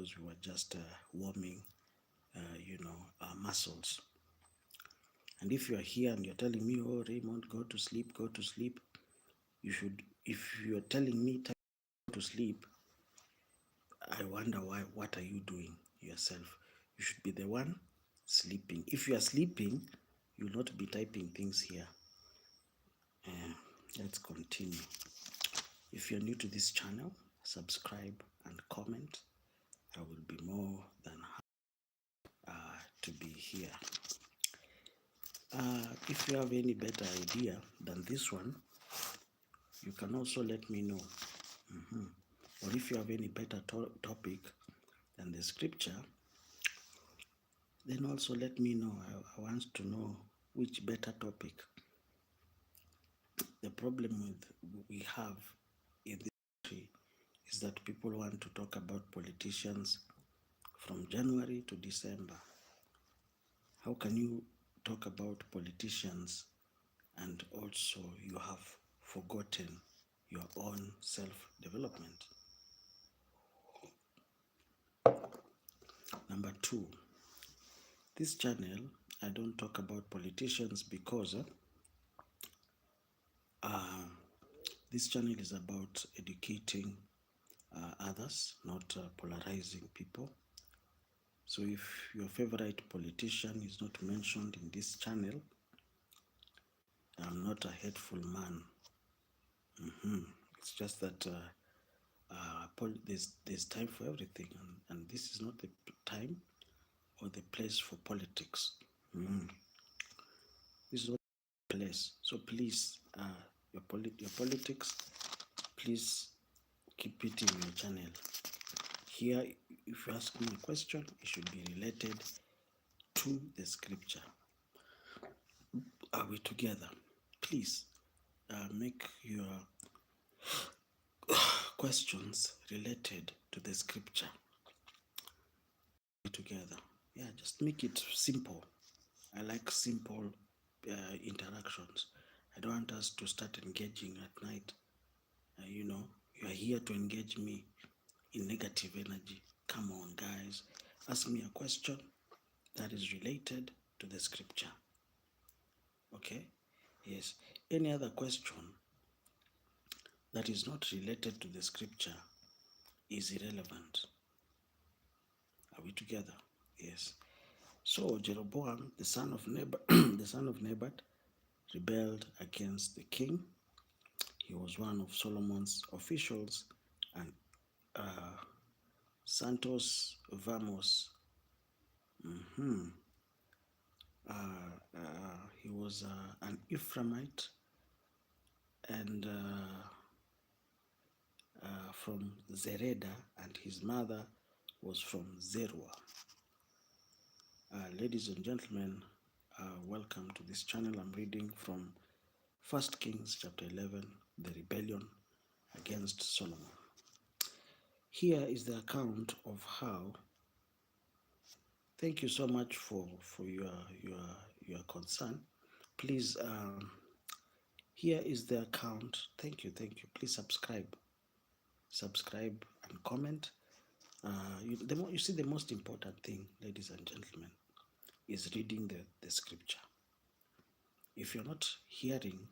videos, we were just warming, our muscles. And if you are here and you're telling me, oh, Raymond, go to sleep, you should, if you're telling me to go to sleep, I wonder why, what are you doing yourself? You should be the one sleeping. If you are sleeping, you'll not be typing things here. Let's continue. If you're new to this channel, subscribe and comment. I will be more than happy to be here. If you have any better idea than this one, you can also let me know. Or if you have any better topic than the scripture, then also let me know. I want to know which better topic. The problem we have in this country is that people want to talk about politicians from January to December. How can you talk about politicians and also you have forgotten your own self-development? Number 2, this channel, I don't talk about politicians because this channel is about educating others, not polarizing people. So if your favorite politician is not mentioned in this channel, I'm not a hateful man. It's just that there's time for everything, and this is not the time or the place for politics. This is not the place. So please, your politics, please keep it in your channel. Here, if you ask me a question, it should be related to the scripture. Are we together? Please make your questions related to the scripture. Are we together? Yeah, just make it simple. I like simple interactions. I don't want us to start engaging at night. You are here to engage me in negative energy. Come on, guys. Ask me a question that is related to the scripture. Okay? Yes. Any other question that is not related to the scripture is irrelevant. Are we together? Yes. So Jeroboam, the son of Nebat, rebelled against the king. He was one of Solomon's officials, and Santos Vamos. He was an Ephraimite, and from Zereda, and his mother was from Zerua. Ladies and gentlemen, welcome to this channel. I'm reading from 1 Kings chapter 11, the rebellion against Solomon. Here is the account of how. Thank you so much for your concern. Please, here is the account. Thank you. Please subscribe and comment. You see, the most important thing, ladies and gentlemen, is reading the scripture. If you're not hearing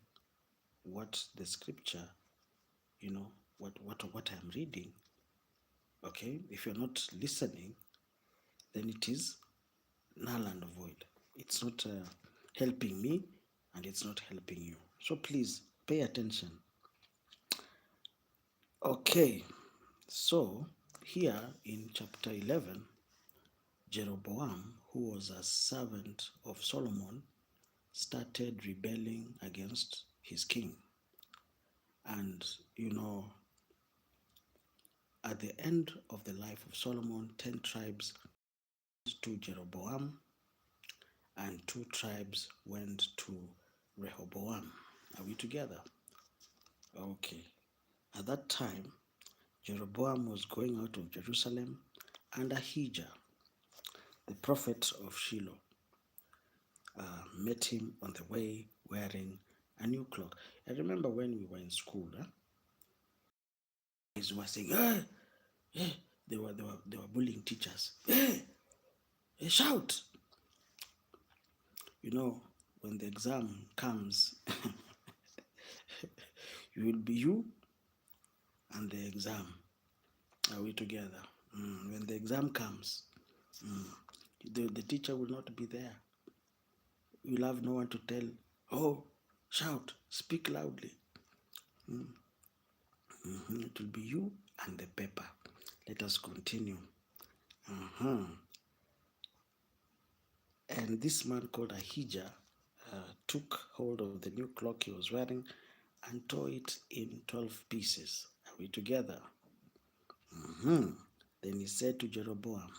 what the scripture, what I'm reading, okay, if you're not listening, then it is null and void. It's not helping me, and it's not helping you. So please pay attention. Okay, so here in chapter 11, Jeroboam, who was a servant of Solomon, started rebelling against his king. And at the end of the life of Solomon, 10 tribes went to Jeroboam, and 2 tribes went to Rehoboam. Are we together? Okay. At that time, Jeroboam was going out of Jerusalem, and Ahijah, the prophet of Shiloh, met him on the way wearing a new cloak. I remember when we were in school, guys were saying, hey, they were bullying teachers. Hey, hey, shout! You know, when the exam comes, you will be you and the exam. Are we together? When the exam comes, the teacher will not be there. You'll have no one to tell, oh, shout, speak loudly. It will be you and the paper. Let us continue. And this man called Ahijah took hold of the new cloak he was wearing and tore it in 12 pieces. Are we together? Then he said to Jeroboam,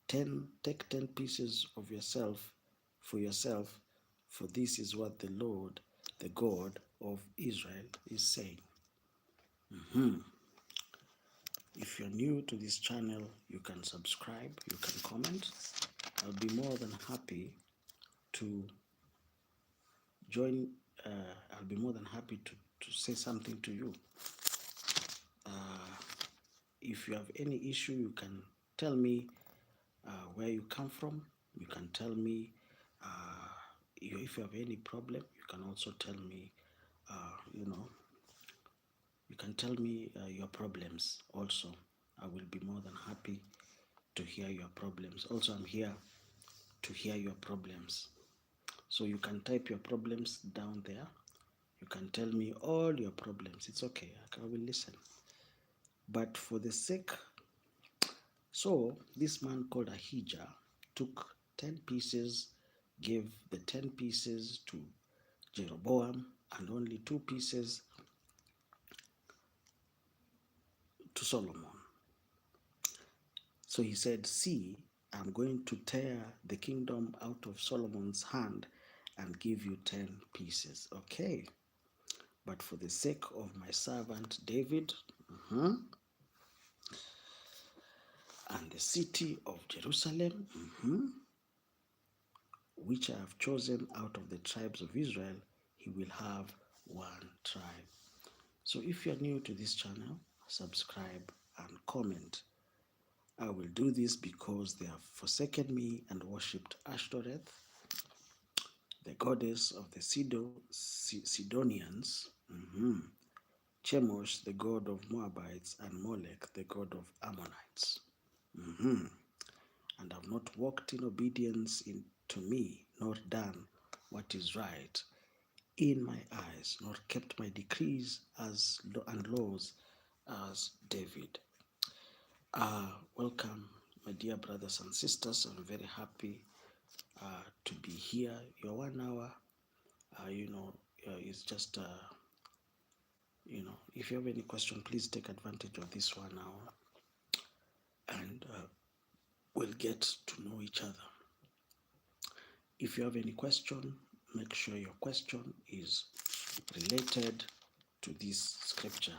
take 10 pieces of yourself, for this is what the Lord, the God of Israel, is saying. If you're new to this channel, you can subscribe, you can comment. I'll be more than happy to join. I'll be more than happy to say something to you. If you have any issue, you can tell me where you come from. You can tell me if you have any problem. You can also tell me, you know, you can tell me your problems also. I will be more than happy to hear your problems. Also, I'm here to hear your problems. So you can type your problems down there. You can tell me all your problems. It's okay. I will listen. But for the sake, so this man called Ahijah took 10 pieces, gave the 10 pieces to Jeroboam, and only 2 pieces to Solomon. So he said, see, I'm going to tear the kingdom out of Solomon's hand and give you 10 pieces. Okay. But for the sake of my servant David, and the city of Jerusalem, which I have chosen out of the tribes of Israel, he will have one tribe. So if you're new to this channel, subscribe and comment. I will do this because they have forsaken me and worshipped Ashtoreth, the goddess of the Sidonians, Chemosh, the god of Moabites, and Molech, the god of Ammonites. And have not walked in obedience to me, nor done what is right in my eyes, nor kept my decrees and laws as David. Welcome, my dear brothers and sisters. I'm very happy to be here. Your 1 hour, is just, if you have any question, please take advantage of this 1 hour and we'll get to know each other. If you have any question, make sure your question is related to this scripture.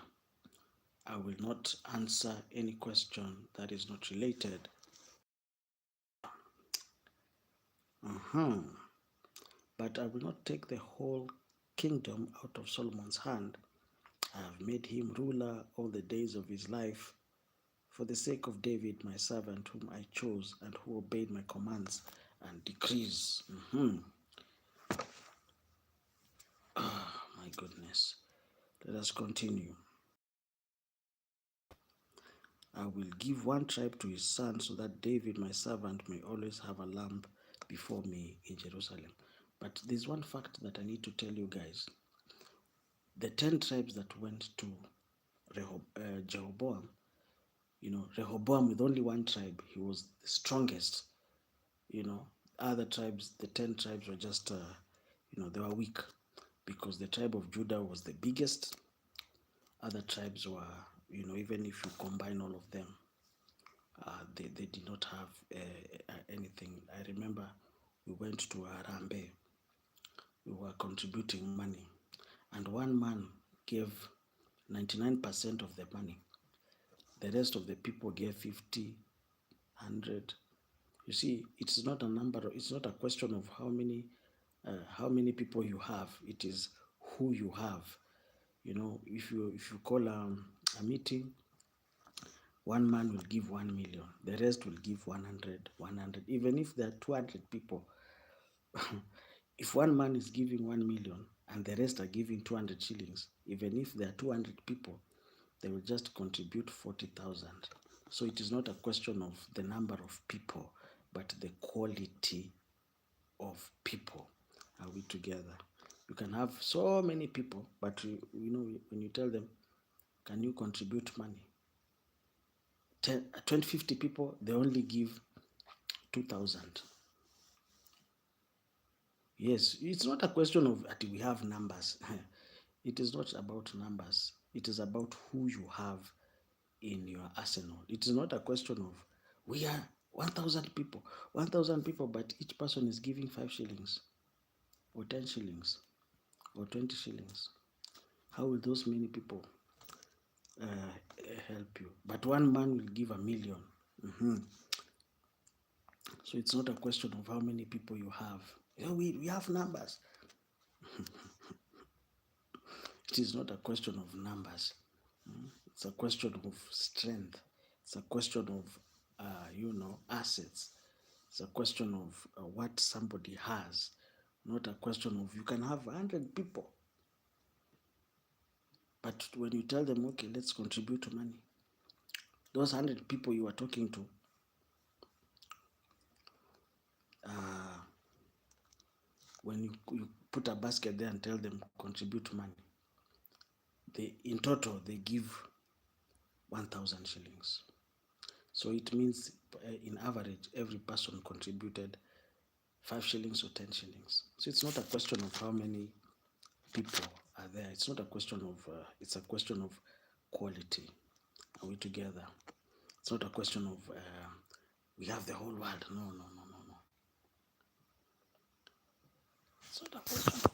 I will not answer any question that is not related. But I will not take the whole kingdom out of Solomon's hand. I have made him ruler all the days of his life for the sake of David, my servant, whom I chose and who obeyed my commands and decrees. My goodness. Let us continue. I will give one tribe to his son so that David, my servant, may always have a lamp before me in Jerusalem. But there's one fact that I need to tell you guys. The 10 tribes that went to Jeroboam, Rehoboam with only one tribe, he was the strongest. Other tribes, the 10 tribes were just, they were weak because the tribe of Judah was the biggest. Other tribes were, even if you combine all of them, they did not have anything. I remember we went to Arambe. We were contributing money. And one man gave 99% of the money. The rest of the people gave 50, 100. You see, it's not a number. It's not a question of how many people you have. It is who you have. If you call a meeting, one man will give 1 million, the rest will give 100, 100. Even if there are 200 people, if one man is giving 1 million and the rest are giving 200 shillings, even if there are 200 people, they will just contribute 40,000. So it is not a question of the number of people, but the quality of people. Are we together? You can have so many people, but when you tell them, can you contribute money? 20, 50 people, they only give 2,000. Yes, it's not a question of that we have numbers. It is not about numbers. It is about who you have in your arsenal. It is not a question of we are 1,000 people, 1,000 people, but each person is giving 5 shillings or 10 shillings or 20 shillings. How will those many people help you? But one man will give 1 million. So it's not a question of how many people you have. We have numbers. It is not a question of numbers. It's a question of strength. It's a question of, assets. It's a question of what somebody has, not a question of you can have 100 people. But when you tell them, okay, let's contribute money, those 100 people you are talking to, when you put a basket there and tell them contribute money, in total they give 1,000 shillings. So it means in average every person contributed 5 shillings or 10 shillings. So it's not a question of how many people are there. It's not a question of, it's a question of quality. Are we together? It's not a question of we have the whole world. No. It's not a question